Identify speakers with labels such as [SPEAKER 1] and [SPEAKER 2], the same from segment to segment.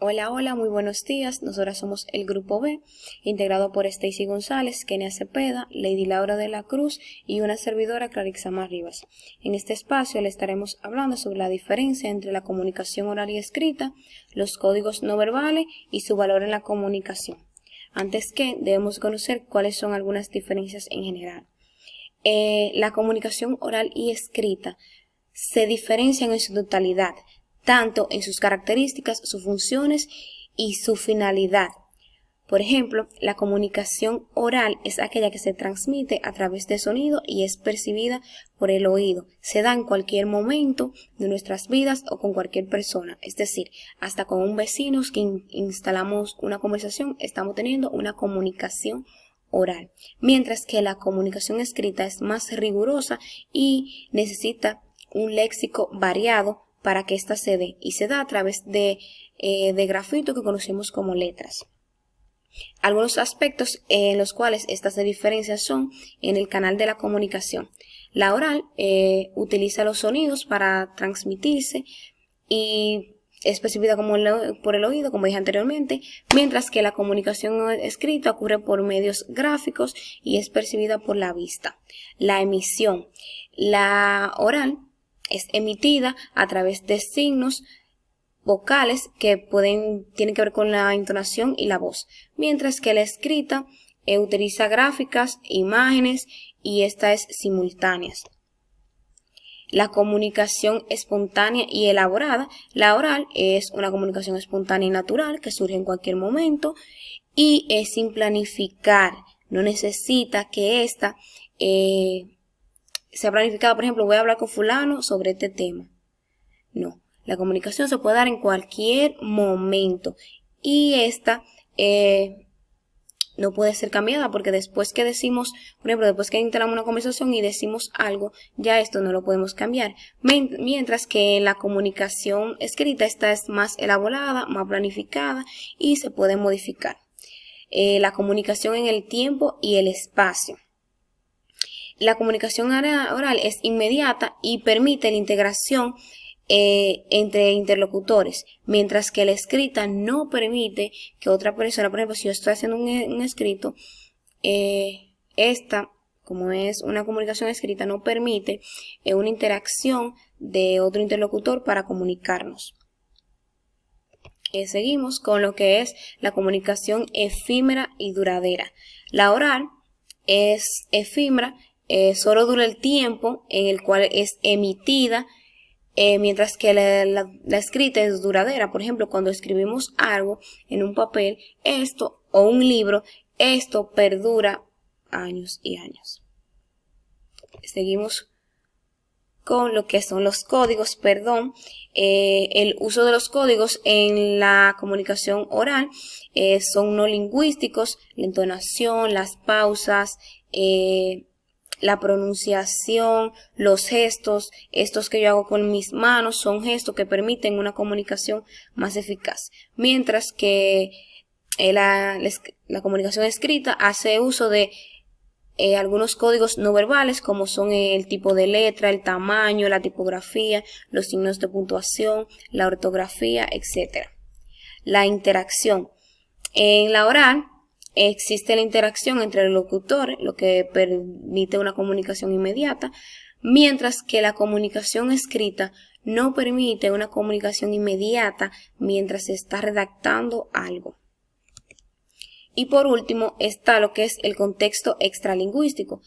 [SPEAKER 1] Hola, hola, muy buenos días. Nosotras somos el Grupo B, integrado por Stacy González, Kenia Cepeda, Lady Laura de la Cruz y una servidora, Clarixama Rivas. En este espacio le estaremos hablando sobre la diferencia entre la comunicación oral y escrita, los códigos no verbales y su valor en la comunicación. Antes que, debemos conocer cuáles son algunas diferencias en general. La comunicación oral y escrita se diferencian en su totalidad, tanto en sus características, sus funciones y su finalidad. Por ejemplo, la comunicación oral es aquella que se transmite a través de sonido y es percibida por el oído. Se da en cualquier momento de nuestras vidas o con cualquier persona. Es decir, hasta con un vecino que instalamos una conversación, estamos teniendo una comunicación oral. Mientras que la comunicación escrita es más rigurosa y necesita un léxico variado para que ésta se dé, y se da a través de grafito que conocemos como letras. Algunos aspectos en los cuales estas se diferencian son en el canal de la comunicación. La oral utiliza los sonidos para transmitirse y es percibida por el oído, como dije anteriormente, mientras que la comunicación escrita ocurre por medios gráficos y es percibida por la vista. La emisión. La oral es emitida a través de signos vocales que tienen que ver con la entonación y la voz, mientras que la escrita utiliza gráficas, imágenes y esta es simultánea. La comunicación espontánea y elaborada. La oral es una comunicación espontánea y natural que surge en cualquier momento y es sin planificar. No necesita que esta sea planificada. Por ejemplo, voy a hablar con fulano sobre este tema. No, la comunicación se puede dar en cualquier momento y esta no puede ser cambiada porque después que decimos, por ejemplo, después que instalamos una conversación y decimos algo, ya esto no lo podemos cambiar. Mientras que la comunicación escrita, esta es más elaborada, más planificada y se puede modificar. La comunicación en el tiempo y el espacio. La comunicación oral es inmediata y permite la integración entre interlocutores, mientras que la escrita no permite que otra persona, por ejemplo, si yo estoy haciendo un escrito, esta, como es una comunicación escrita, no permite una interacción de otro interlocutor para comunicarnos. Seguimos con lo que es la comunicación efímera y duradera. La oral es efímera, solo dura el tiempo en el cual es emitida, mientras que la escrita es duradera. Por ejemplo, cuando escribimos algo en un papel, esto o un libro, esto perdura años y años. Seguimos con lo que son los códigos, el uso de los códigos en la comunicación oral son no lingüísticos, la entonación, las pausas, la pronunciación, los gestos. Estos que yo hago con mis manos son gestos que permiten una comunicación más eficaz, mientras que la comunicación escrita hace uso de algunos códigos no verbales, como son el tipo de letra, el tamaño, la tipografía, los signos de puntuación, la ortografía, etc. La interacción. En la oral existe la interacción entre el locutor, lo que permite una comunicación inmediata, mientras que la comunicación escrita no permite una comunicación inmediata mientras se está redactando algo. Y por último está lo que es el contexto extralingüístico.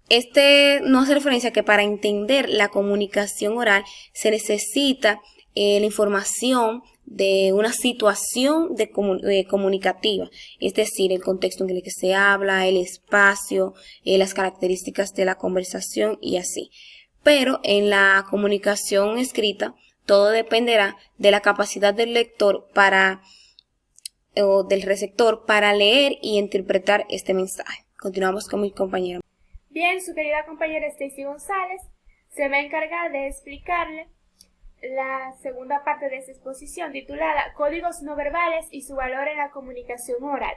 [SPEAKER 1] Este nos hace referencia a que para entender la comunicación oral se necesita la información de una situación comunicativa, es decir, el contexto en el que se habla, el espacio, las características de la conversación y así. Pero en la comunicación escrita todo dependerá de la capacidad del lector o del receptor para leer y interpretar este mensaje. Continuamos con mi compañera.
[SPEAKER 2] Bien, su querida compañera Stacy González se va a encargar de explicarle la segunda parte de esta exposición titulada Códigos no verbales y su valor en la comunicación oral.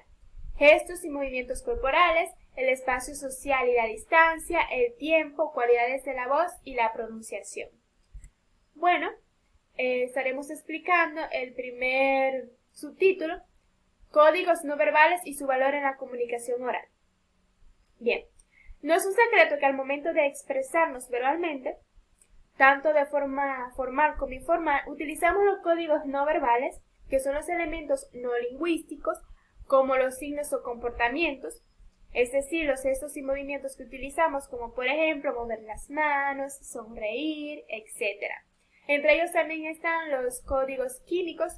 [SPEAKER 2] Gestos y movimientos corporales, el espacio social y la distancia, el tiempo, cualidades de la voz y la pronunciación. Bueno, estaremos explicando el primer subtítulo, Códigos no verbales y su valor en la comunicación oral. Bien, no es un secreto que al momento de expresarnos verbalmente, tanto de forma formal como informal, utilizamos los códigos no verbales, que son los elementos no lingüísticos, como los signos o comportamientos, es decir, los gestos y movimientos que utilizamos, como por ejemplo mover las manos, sonreír, etc. Entre ellos también están los códigos químicos.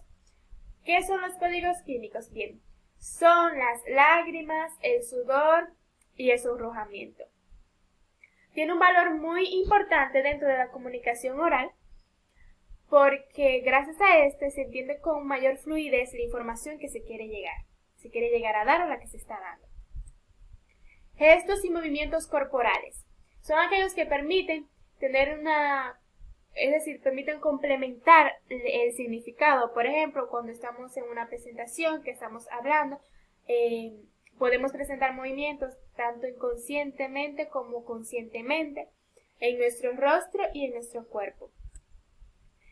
[SPEAKER 2] ¿Qué son los códigos químicos? Bien, son las lágrimas, el sudor y el sonrojamiento. Tiene un valor muy importante dentro de la comunicación oral porque gracias a este se entiende con mayor fluidez la información que se quiere llegar a dar o la que se está dando. Gestos y movimientos corporales son aquellos que permiten permiten complementar el significado. Por ejemplo, cuando estamos en una presentación que estamos hablando, podemos presentar movimientos tanto inconscientemente como conscientemente en nuestro rostro y en nuestro cuerpo.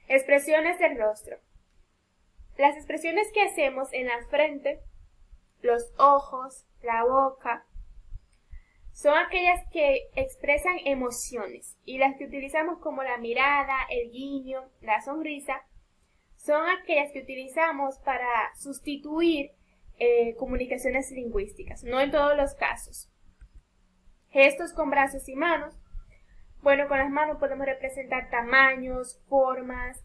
[SPEAKER 2] Expresiones del rostro. Las expresiones que hacemos en la frente, los ojos, la boca, son aquellas que expresan emociones, y las que utilizamos como la mirada, el guiño, la sonrisa, son aquellas que utilizamos para sustituir comunicaciones lingüísticas, no en todos los casos. Gestos con brazos y manos. Bueno, con las manos podemos representar tamaños, formas,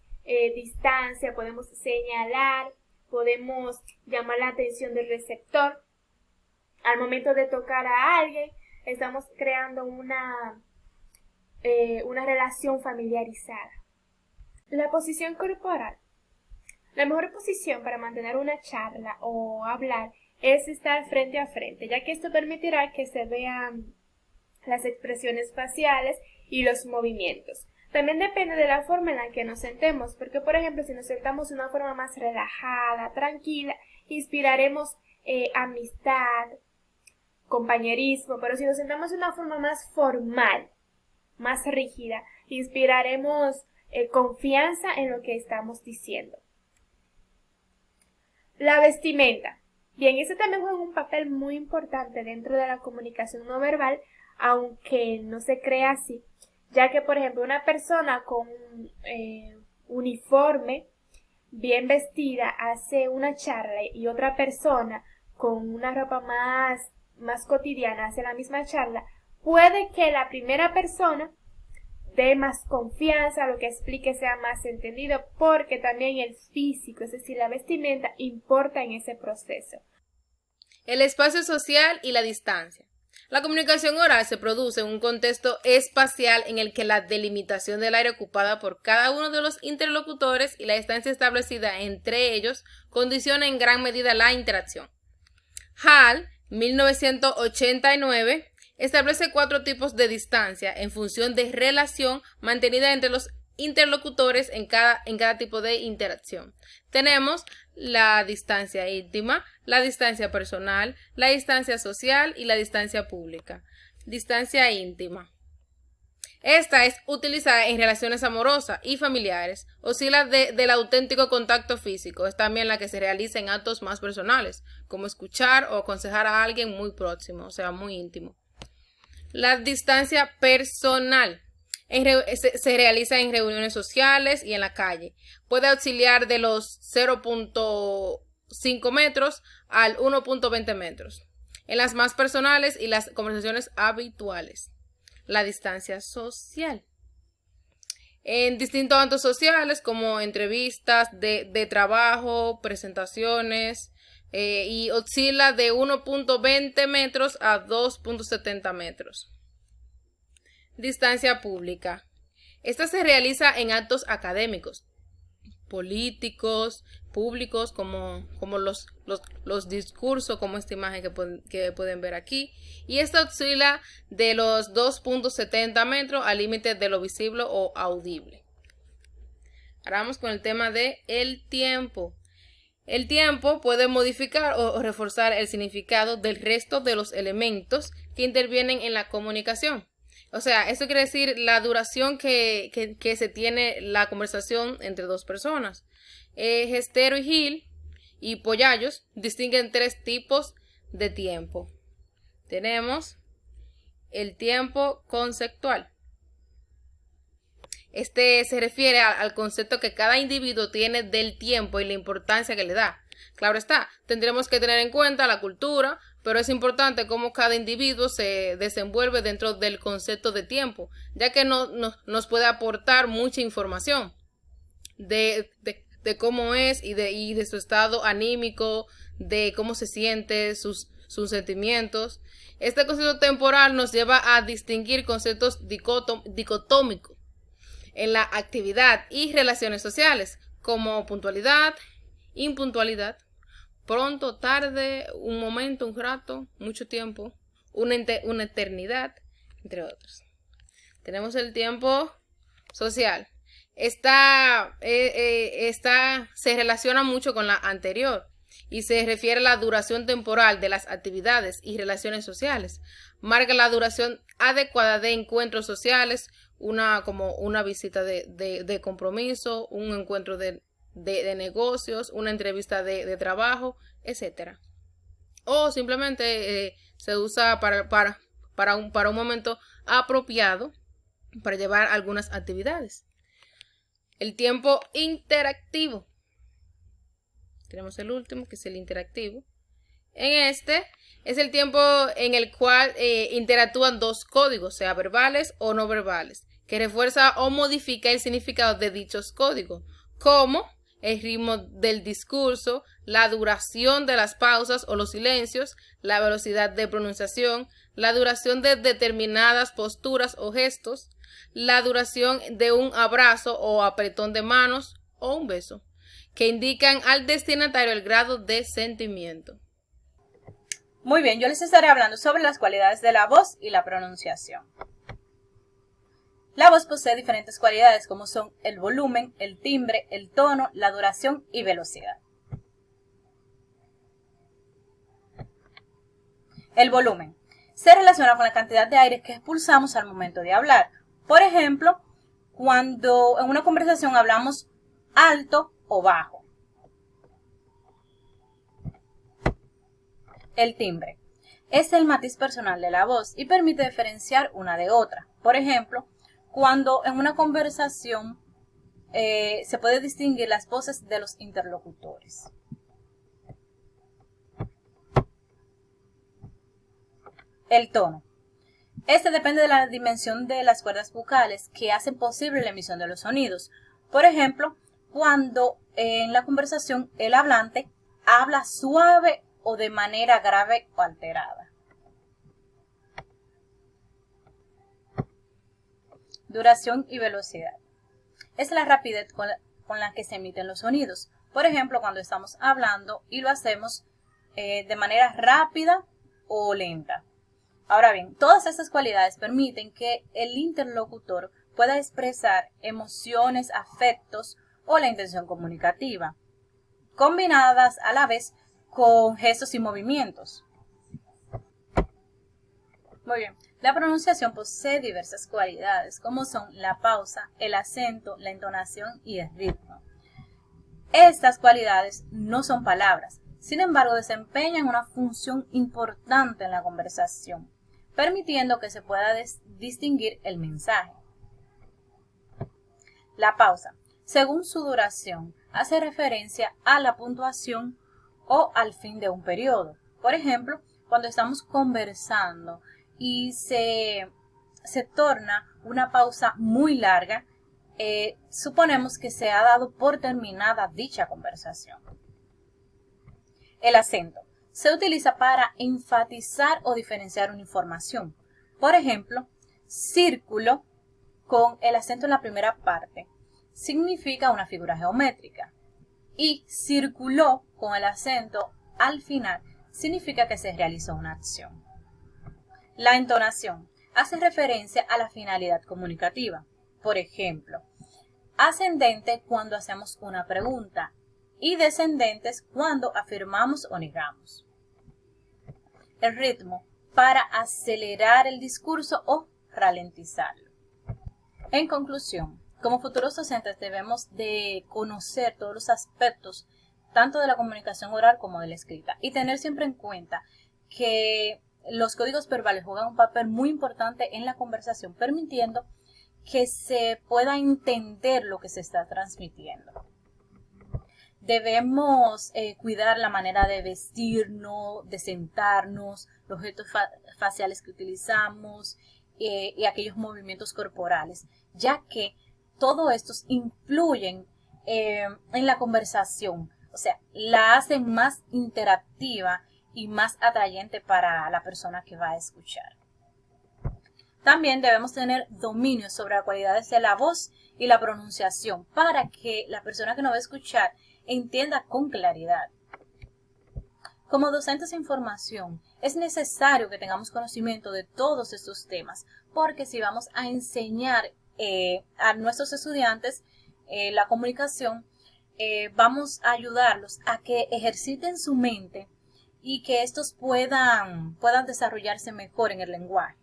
[SPEAKER 2] distancia, podemos señalar, podemos llamar la atención del receptor. Al momento de tocar a alguien, estamos creando una relación familiarizada. La posición corporal. La mejor posición para mantener una charla o hablar es estar frente a frente, ya que esto permitirá que se vean las expresiones faciales y los movimientos. También depende de la forma en la que nos sentemos, porque por ejemplo, si nos sentamos de una forma más relajada, tranquila, inspiraremos amistad, compañerismo, pero si nos sentamos de una forma más formal, más rígida, inspiraremos confianza en lo que estamos diciendo. La vestimenta. Bien, eso también juega un papel muy importante dentro de la comunicación no verbal, aunque no se crea así, ya que por ejemplo una persona con uniforme bien vestida hace una charla y otra persona con una ropa más cotidiana hace la misma charla, puede que la primera persona dé más confianza, lo que explique sea más entendido, porque también el físico, es decir, la vestimenta, importa en ese proceso.
[SPEAKER 3] El espacio social y la distancia. La comunicación oral se produce en un contexto espacial en el que la delimitación del área ocupada por cada uno de los interlocutores y la distancia establecida entre ellos condiciona en gran medida la interacción. Hall, 1989, establece 4 tipos de distancia en función de relación mantenida entre los interlocutores en cada tipo de interacción. Tenemos la distancia íntima, la distancia personal, la distancia social y la distancia pública. Distancia íntima. Esta es utilizada en relaciones amorosas y familiares. Oscila del auténtico contacto físico. Es también la que se realiza en actos más personales, como escuchar o aconsejar a alguien muy próximo, o sea, muy íntimo. La distancia personal se realiza en reuniones sociales y en la calle. Puede auxiliar de los 0.5 metros al 1.20 metros. En las más personales y las conversaciones habituales. La distancia social. En distintos ámbitos sociales como entrevistas de trabajo, presentaciones, y oscila de 1.20 metros a 2.70 metros. Distancia pública. Esta se realiza en actos académicos, políticos, públicos, como los discursos, como esta imagen que pueden ver aquí. Y esta oscila de los 2.70 metros al límite de lo visible o audible. Ahora vamos con el tema de el tiempo. El tiempo puede modificar o reforzar el significado del resto de los elementos que intervienen en la comunicación. O sea, eso quiere decir la duración que se tiene la conversación entre dos personas. Gestero y Hill y Pollallos distinguen 3 tipos de tiempo. Tenemos el tiempo conceptual. Este se refiere al concepto que cada individuo tiene del tiempo y la importancia que le da. Claro está, tendremos que tener en cuenta la cultura, pero es importante cómo cada individuo se desenvuelve dentro del concepto de tiempo, ya que nos puede aportar mucha información de cómo es y de su estado anímico, de cómo se siente, sus sentimientos. Este concepto temporal nos lleva a distinguir conceptos dicotómicos en la actividad y relaciones sociales, como puntualidad, impuntualidad, pronto, tarde, un momento, un rato, mucho tiempo, una eternidad, entre otros. Tenemos el tiempo social. Esta se relaciona mucho con la anterior y se refiere a la duración temporal de las actividades y relaciones sociales. Marca la duración adecuada de encuentros sociales, como una visita de compromiso, un encuentro de negocios, una entrevista de trabajo, etcétera. O simplemente se usa para un momento apropiado para llevar algunas actividades. El tiempo interactivo. Tenemos el último, que es el interactivo. En este es el tiempo en el cual interactúan 2 códigos, sea verbales o no verbales, que refuerza o modifica el significado de dichos códigos, como el ritmo del discurso, la duración de las pausas o los silencios, la velocidad de pronunciación, la duración de determinadas posturas o gestos, la duración de un abrazo o apretón de manos o un beso, que indican al destinatario el grado de sentimiento.
[SPEAKER 4] Muy bien, yo les estaré hablando sobre las cualidades de la voz y la pronunciación. La voz posee diferentes cualidades como son el volumen, el timbre, el tono, la duración y velocidad. El volumen se relaciona con la cantidad de aire que expulsamos al momento de hablar. Por ejemplo, cuando en una conversación hablamos alto o bajo. El timbre es el matiz personal de la voz y permite diferenciar una de otra. Por ejemplo, cuando en una conversación se puede distinguir las voces de los interlocutores. El tono. Este depende de la dimensión de las cuerdas vocales que hacen posible la emisión de los sonidos. Por ejemplo, cuando en la conversación el hablante habla suave o de manera grave o alterada. Duración y velocidad. Es la rapidez con la que se emiten los sonidos. Por ejemplo, cuando estamos hablando y lo hacemos de manera rápida o lenta. Ahora bien, todas estas cualidades permiten que el interlocutor pueda expresar emociones, afectos o la intención comunicativa, combinadas a la vez con gestos y movimientos. Muy bien, la pronunciación posee diversas cualidades, como son la pausa, el acento, la entonación y el ritmo. Estas cualidades no son palabras, sin embargo desempeñan una función importante en la conversación, permitiendo que se pueda distinguir el mensaje. La pausa, según su duración, hace referencia a la puntuación o al fin de un periodo. Por ejemplo, cuando estamos conversando y se torna una pausa muy larga, suponemos que se ha dado por terminada dicha conversación. El acento se utiliza para enfatizar o diferenciar una información. Por ejemplo, círculo con el acento en la primera parte significa una figura geométrica y circuló con el acento al final significa que se realizó una acción. La entonación hace referencia a la finalidad comunicativa. Por ejemplo, ascendente cuando hacemos una pregunta y descendentes cuando afirmamos o negamos. El ritmo para acelerar el discurso o ralentizarlo. En conclusión, como futuros docentes debemos de conocer todos los aspectos tanto de la comunicación oral como de la escrita. Y tener siempre en cuenta que los códigos verbales juegan un papel muy importante en la conversación, permitiendo que se pueda entender lo que se está transmitiendo. Debemos cuidar la manera de vestirnos, de sentarnos, los objetos faciales que utilizamos y aquellos movimientos corporales, ya que todos estos influyen en la conversación, o sea, la hacen más interactiva y más atrayente para la persona que va a escuchar. También debemos tener dominio sobre las cualidades de la voz y la pronunciación para que la persona que nos va a escuchar entienda con claridad. Como docentes en formación, es necesario que tengamos conocimiento de todos estos temas, porque si vamos a enseñar a nuestros estudiantes la comunicación, vamos a ayudarlos a que ejerciten su mente y que estos puedan desarrollarse mejor en el lenguaje.